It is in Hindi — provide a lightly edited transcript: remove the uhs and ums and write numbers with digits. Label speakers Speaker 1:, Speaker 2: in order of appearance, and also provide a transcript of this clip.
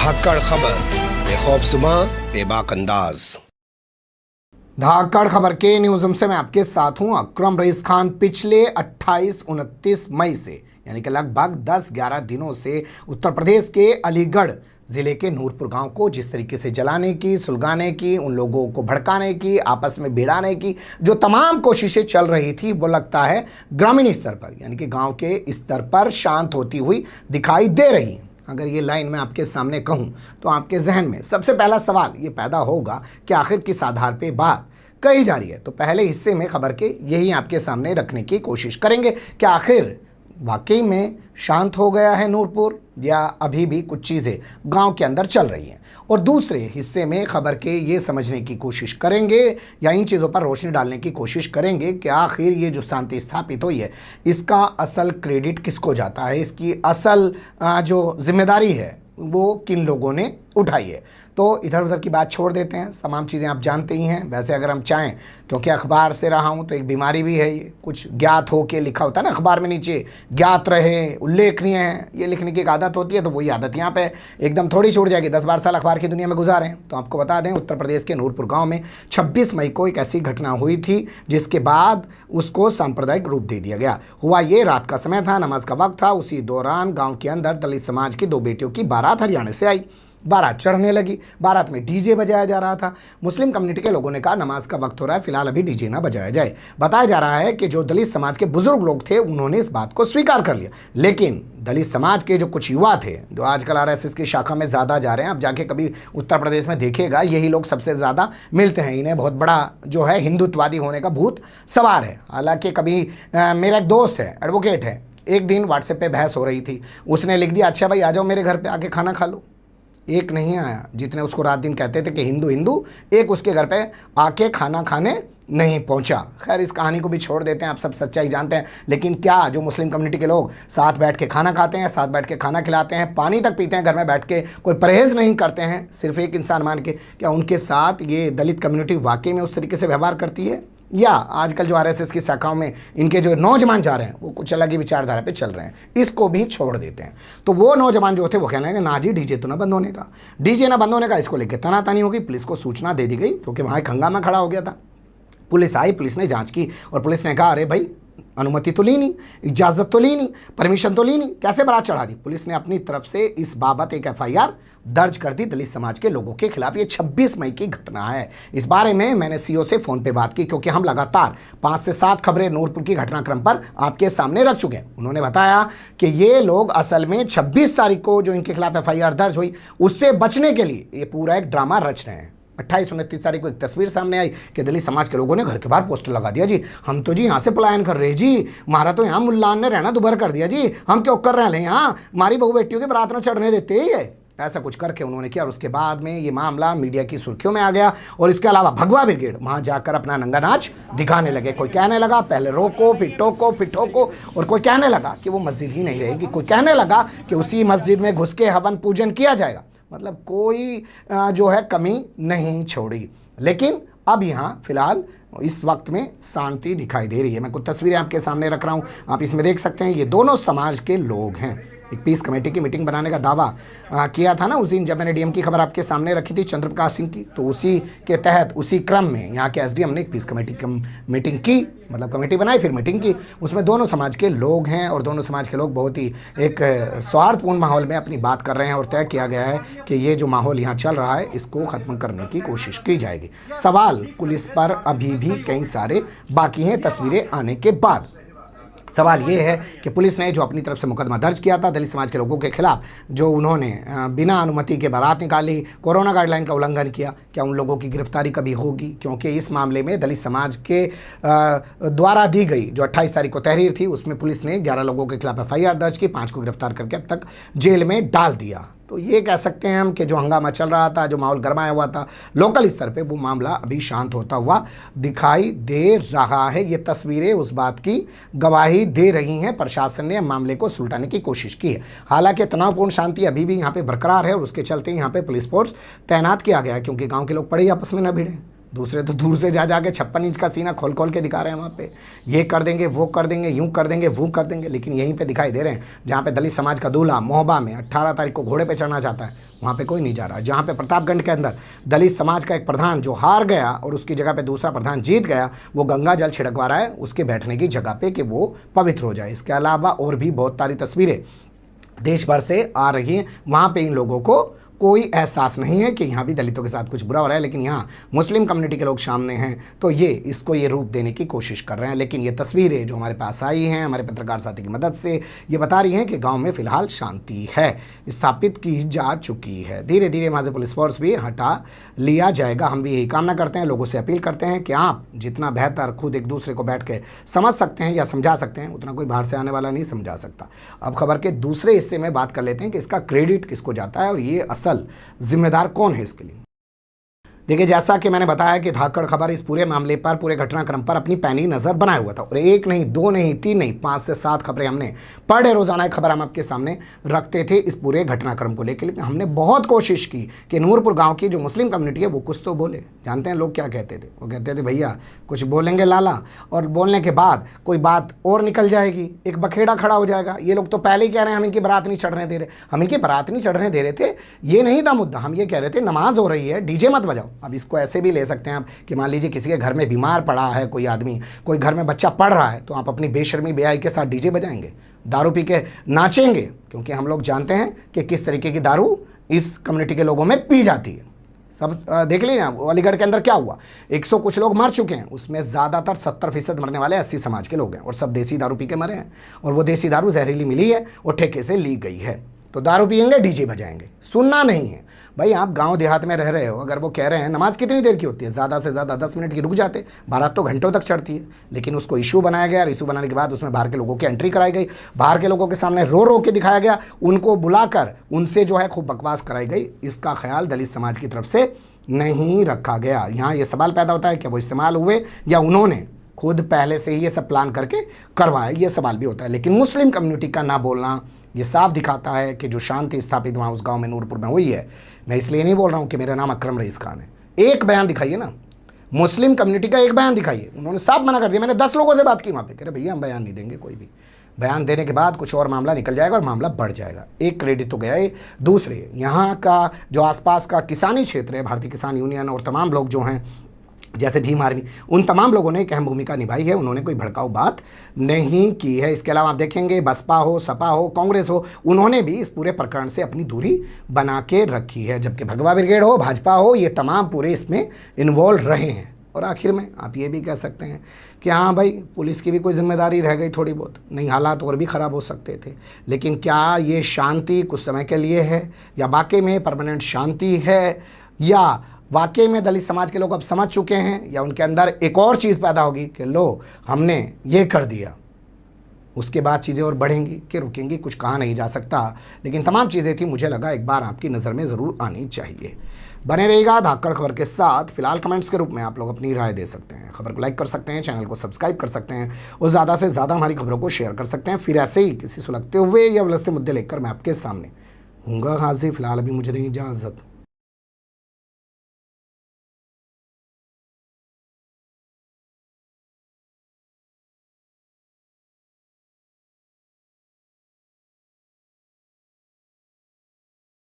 Speaker 1: धाकड़ खबर बेखौफजुमा बेबाक अंदाज।
Speaker 2: धाकड़ खबर के न्यूज़ से मैं आपके साथ हूं अकरम रईस खान। पिछले 28-29 मई से यानी कि लगभग 10-11 दिनों से उत्तर प्रदेश के अलीगढ़ ज़िले के नूरपुर गांव को जिस तरीके से जलाने की, सुलगाने की, उन लोगों को भड़काने की, आपस में भिड़ाने की जो तमाम कोशिशें चल रही थी, वो लगता है ग्रामीण स्तर पर यानी कि गांव के स्तर पर शांत होती हुई दिखाई दे रही है। अगर ये लाइन मैं आपके सामने कहूं तो आपके जहन में सबसे पहला सवाल ये पैदा होगा कि आखिर किस आधार पे बात कही जा रही है। तो पहले हिस्से में खबर के यही आपके सामने रखने की कोशिश करेंगे कि आखिर वाकई में शांत हो गया है नूरपुर या अभी भी कुछ चीज़ें गांव के अंदर चल रही हैं। और दूसरे हिस्से में खबर के ये समझने की कोशिश करेंगे या इन चीज़ों पर रोशनी डालने की कोशिश करेंगे कि आखिर ये जो शांति स्थापित हुई है इसका असल क्रेडिट किसको जाता है, इसकी असल जो जिम्मेदारी है वो किन लोगों ने उठाई है। तो इधर उधर की बात छोड़ देते हैं, तमाम चीज़ें आप जानते ही हैं। वैसे अगर हम चाहें, क्योंकि अखबार से रहा हूं तो एक बीमारी भी है, ये कुछ ज्ञात हो के लिखा होता है ना अखबार में नीचे, ज्ञात रहे, उल्लेखनीय है, ये लिखने की एक आदत होती है। तो वही आदत यहाँ पे एकदम थोड़ी छूट जाएगी। 10-12 साल अखबार की दुनिया में गुजारे हैं तो आपको बता दें, उत्तर प्रदेश के नूरपुर गाँव में 26 मई को एक ऐसी घटना हुई थी जिसके बाद उसको सांप्रदायिक रूप दे दिया गया। हुआ ये रात का समय था, नमाज का वक्त था। उसी दौरान गाँव के अंदर दलित समाज की 2 बेटियों की बारात हरियाणा से आई। बारात चढ़ने लगी, बारात में डीजे बजाया जा रहा था। मुस्लिम कम्युनिटी के लोगों ने कहा नमाज का वक्त हो रहा है, फिलहाल अभी डीजे ना बजाया जाए। बताया जा रहा है कि जो दलित समाज के बुजुर्ग लोग थे उन्होंने इस बात को स्वीकार कर लिया, लेकिन दलित समाज के जो कुछ युवा थे जो आजकल आरएसएस की शाखा में ज़्यादा जा रहे हैं, अब जाके कभी उत्तर प्रदेश में देखिएगा यही लोग सबसे ज़्यादा मिलते हैं। इन्हें बहुत बड़ा जो है हिंदुत्ववादी होने का भूत सवार है। हालांकि कभी मेरा एक दोस्त है, एडवोकेट है, एक दिन व्हाट्सएप पे बहस हो रही थी, उसने लिख दिया अच्छा भाई आ जाओ मेरे घर पे आके खाना खा लो। एक नहीं आया, जितने उसको रात दिन कहते थे कि हिंदू हिंदू, एक उसके घर पे आके खाना खाने नहीं पहुंचा। खैर इस कहानी को भी छोड़ देते हैं, आप सब सच्चाई जानते हैं। लेकिन क्या जो मुस्लिम कम्युनिटी के लोग साथ बैठ के खाना खाते हैं, साथ बैठ के खाना खिलाते हैं, पानी तक पीते हैं घर में बैठ के, कोई परहेज़ नहीं करते हैं सिर्फ एक इंसान मान के, क्या उनके साथ ये दलित कम्युनिटी वाकई में उस तरीके से व्यवहार करती है? या आजकल जो आरएसएस की शाखाओं में इनके जो नौजवान जा रहे हैं वो कुछ अलग ही विचारधारा पे चल रहे हैं, इसको भी छोड़ देते हैं। तो वो नौजवान जो थे वो कहने लगे ना जी डीजे तो ना बंद होने का, डीजे ना बंद होने का। इसको लेकर तनातनी होगी, पुलिस को सूचना दे दी गई क्योंकि वहाँ एक हंगामा खड़ा हो गया था। पुलिस आई, पुलिस ने जाँच की और पुलिस ने कहा अरे भाई अनुमति तो ली नहीं, इजाज़त तो ली नहीं, परमिशन तो ली नहीं, कैसे बारात चढ़ा दी। पुलिस ने अपनी तरफ से इस बाबत एक एफआईआर दर्ज कर दी दलित समाज के लोगों के खिलाफ। ये 26 मई की घटना है। इस बारे में मैंने सीओ से फ़ोन पे बात की क्योंकि हम लगातार 5 से 7 खबरें नूरपुर की घटनाक्रम पर आपके सामने रख चुके हैं। उन्होंने बताया कि ये लोग असल में 26 तारीख को जो इनके खिलाफ एफआईआर दर्ज हुई उससे बचने के लिए ये पूरा एक ड्रामा रच रहे हैं। 28-29 तारीख को एक तस्वीर सामने आई कि दलित समाज के लोगों ने घर के बाहर पोस्टर लगा दिया, जी हम तो जी यहाँ से पलायन कर रहे हैं, जी हमारा तो यहाँ मुल्लान ने रहना दुभर कर दिया, जी हम क्यों कर रहे हैं यहाँ, हमारी बहू बेटियों के बारात न चढ़ने देते ही है। ऐसा कुछ करके उन्होंने किया और उसके बाद में ये मामला मीडिया की सुर्खियों में आ गया। और इसके अलावा भगवा ब्रिगेड वहाँ जाकर अपना नंगा नाच दिखाने लगे। कोई कहने लगा पहले रोको फिर टोको फिर ठोको, और कोई कहने लगा कि वो मस्जिद ही नहीं रहेगी, कोई कहने लगा कि उसी मस्जिद में घुस के हवन पूजन किया जाएगा। मतलब कोई जो है कमी नहीं छोड़ी। लेकिन अब यहाँ फिलहाल इस वक्त में शांति दिखाई दे रही है। मैं कुछ तस्वीरें आपके सामने रख रहा हूँ, आप इसमें देख सकते हैं। ये दोनों समाज के लोग हैं। एक पीस कमेटी की मीटिंग बनाने का दावा किया था ना उस दिन जब मैंने डीएम की खबर आपके सामने रखी थी चंद्र प्रकाश सिंह की, तो उसी के तहत उसी क्रम में यहाँ के एसडीएम ने एक पीस कमेटी की मीटिंग की, मतलब कमेटी बनाई फिर मीटिंग की। उसमें दोनों समाज के लोग हैं और दोनों समाज के लोग बहुत ही एक स्वार्थपूर्ण माहौल में अपनी बात कर रहे हैं और तय किया गया है कि ये जो माहौल यहाँ चल रहा है इसको ख़त्म करने की कोशिश की जाएगी। सवाल पुलिस पर अभी भी कई सारे बाकी हैं तस्वीरें आने के बाद। सवाल ये है कि पुलिस ने जो अपनी तरफ से मुकदमा दर्ज किया था दलित समाज के लोगों के खिलाफ, जो उन्होंने बिना अनुमति के बारात निकाली, कोरोना गाइडलाइन का उल्लंघन किया, क्या उन लोगों की गिरफ्तारी कभी होगी? क्योंकि इस मामले में दलित समाज के द्वारा दी गई जो 28 तारीख को तहरीर थी उसमें पुलिस ने 11 लोगों के खिलाफ एफआईआर दर्ज की, 5 को गिरफ्तार करके अब तक जेल में डाल दिया। तो ये कह सकते हैं हम कि जो हंगामा चल रहा था, जो माहौल गरमाया हुआ था लोकल स्तर पे, वो मामला अभी शांत होता हुआ दिखाई दे रहा है। ये तस्वीरें उस बात की गवाही दे रही हैं। प्रशासन ने मामले को सुलटाने की कोशिश की है। हालांकि तनावपूर्ण शांति अभी भी यहाँ पे बरकरार है और उसके चलते यहाँ पे पुलिस फोर्स तैनात किया गया है क्योंकि गाँव के लोग पड़े आपस में न भिड़े। दूसरे तो दूर से जा जाके 56 इंच का सीना खोल खोल के दिखा रहे हैं वहाँ पे, ये कर देंगे, वो कर देंगे, यूं कर देंगे, वो कर देंगे। लेकिन यहीं पे दिखाई दे रहे हैं जहाँ पे दलित समाज का दूल्हा मोहबा में 18 तारीख को घोड़े पे चढ़ना चाहता है, वहाँ पे कोई नहीं जा रहा। जहाँ पे प्रतापगढ़ के अंदर दलित समाज का एक प्रधान जो हार गया और उसकी जगह पे दूसरा प्रधान जीत गया, वो गंगा जल छिड़कवा रहा है उसके बैठने की जगह पे कि वो पवित्र हो जाए। इसके अलावा और भी बहुत सारी तस्वीरें देश भर से आ रही हैं। वहाँ पे इन लोगों को कोई एहसास नहीं है कि यहाँ भी दलितों के साथ कुछ बुरा हो रहा है, लेकिन यहाँ मुस्लिम कम्युनिटी के लोग सामने हैं तो ये इसको ये रूप देने की कोशिश कर रहे हैं। लेकिन ये तस्वीरें जो हमारे पास आई हैं हमारे पत्रकार साथी की मदद से, ये बता रही हैं कि गांव में फिलहाल शांति है, स्थापित की जा चुकी है। धीरे धीरे वहाँ से पुलिस फोर्स भी हटा लिया जाएगा। हम भी यही कामना करते हैं, लोगों से अपील करते हैं कि आप जितना बेहतर खुद एक दूसरे को बैठ के समझ सकते हैं या समझा सकते हैं, उतना कोई बाहर से आने वाला नहीं समझा सकता। अब खबर के दूसरे हिस्से में बात कर लेते हैं कि इसका क्रेडिट किसको जाता है और ये असल जिम्मेदार कौन है इसके लिए। देखिए, जैसा कि मैंने बताया कि धाकड़ खबर इस पूरे मामले पर, पूरे घटनाक्रम पर अपनी पैनी नज़र बनाए हुआ था और एक नहीं, दो नहीं, तीन नहीं, 5 से 7 खबरें हमने पर डे रोजाना एक खबर हम आपके सामने रखते थे इस पूरे घटनाक्रम को लेकर। लेकिन हमने बहुत कोशिश की कि नूरपुर गांव की जो मुस्लिम कम्युनिटी है वो कुछ तो बोले। जानते हैं लोग क्या कहते थे? वो कहते थे भैया कुछ बोलेंगे लाला, और बोलने के बाद कोई बात और निकल जाएगी, एक बखेड़ा खड़ा हो जाएगा। ये लोग तो पहले ही कह रहे हैं हम इनकी बारात नहीं चढ़ने दे रहे, हम इनकी बारात नहीं चढ़ने दे रहे थे, ये नहीं था मुद्दा। हम ये कह रहे थे नमाज हो रही है, डीजे मत बजाओ। अब इसको ऐसे भी ले सकते हैं आप कि मान लीजिए किसी के घर में बीमार पड़ा है कोई आदमी, कोई घर में बच्चा पढ़ रहा है, तो आप अपनी बेशर्मी बेहाई के साथ डीजे बजाएंगे, दारू पी के नाचेंगे, क्योंकि हम लोग जानते हैं कि किस तरीके की दारू इस कम्युनिटी के लोगों में पी जाती है। सब देख लीजिए आप अलीगढ़ के अंदर क्या हुआ, 100 कुछ लोग मर चुके हैं, उसमें ज़्यादातर 70% मरने वाले 80 समाज के लोग हैं और सब देसी दारू पी के मरे हैं। और वो देसी दारू जहरीली मिली है और ठेके से ली गई है। तो दारू पियेंगे, डीजे बजाएंगे, सुनना नहीं है भाई। आप गांव देहात में रह रहे हो, अगर वो कह रहे हैं नमाज कितनी देर की होती है, ज़्यादा से ज़्यादा 10 मिनट की, रुक जाते, बारात तो घंटों तक चढ़ती है। लेकिन उसको इशू बनाया गया और इशू बनाने के बाद उसमें बाहर के लोगों की एंट्री कराई गई, बाहर के लोगों के सामने रो रो के दिखाया गया, उनको बुलाकर उनसे जो है खूब बकवास कराई गई। इसका ख्याल दलित समाज की तरफ से नहीं रखा गया। यहाँ ये सवाल पैदा होता है कि वो इस्तेमाल हुए या उन्होंने खुद पहले से ही ये सब प्लान करके करवाया, ये सवाल भी होता है। लेकिन मुस्लिम कम्युनिटी का ना बोलना ये साफ दिखाता है कि जो शांति स्थापित वहाँ उस गांव में नूरपुर में हुई है। मैं इसलिए नहीं बोल रहा हूँ कि मेरा नाम अकरम रईस खान है। एक बयान दिखाइए ना, मुस्लिम कम्युनिटी का एक बयान दिखाइए। उन्होंने साफ मना कर दिया। मैंने 10 लोगों से बात की वहाँ पे, कह रहे भैया हम बयान नहीं देंगे कोई भी। बयान देने के बाद कुछ और मामला निकल जाएगा और मामला बढ़ जाएगा। एक क्रेडिट तो गया है। दूसरे, यहाँ का जो आसपास का किसानी क्षेत्र है, भारतीय किसान यूनियन और तमाम लोग जो हैं जैसे भीम आर्मी, उन तमाम लोगों ने एक अहम भूमिका निभाई है। उन्होंने कोई भड़काऊ बात नहीं की है। इसके अलावा आप देखेंगे बसपा हो, सपा हो, कांग्रेस हो, उन्होंने भी इस पूरे प्रकरण से अपनी दूरी बना के रखी है। जबकि भगवा ब्रिगेड हो, भाजपा हो, ये तमाम पूरे इसमें इन्वॉल्व रहे हैं। और आखिर में आप ये भी कह सकते हैं कि हाँ भाई पुलिस की भी कोई जिम्मेदारी रह गई थोड़ी बहुत, नहीं हालात और भी ख़राब हो सकते थे। लेकिन क्या ये शांति कुछ समय के लिए है या वाकई में परमानेंट शांति है, या वाकई में दलित समाज के लोग अब समझ चुके हैं, या उनके अंदर एक और चीज़ पैदा होगी कि लो हमने ये कर दिया, उसके बाद चीज़ें और बढ़ेंगी कि रुकेंगी, कुछ कहा नहीं जा सकता। लेकिन तमाम चीज़ें थी, मुझे लगा एक बार आपकी नज़र में ज़रूर आनी चाहिए। बने रहिएगा धाकड़ खबर के साथ। फिलहाल कमेंट्स के रूप में आप लोग अपनी राय दे सकते हैं, खबर को लाइक कर सकते हैं, चैनल को सब्सक्राइब कर सकते हैं और ज़्यादा से ज़्यादा हमारी खबरों को शेयर कर सकते हैं। फिर ऐसे ही किसी सुलगते हुए या उलझते मुद्दे लेकर मैं आपके सामने हूँगा हाजिर। फिलहाल अभी मुझे नहीं इजाज़त।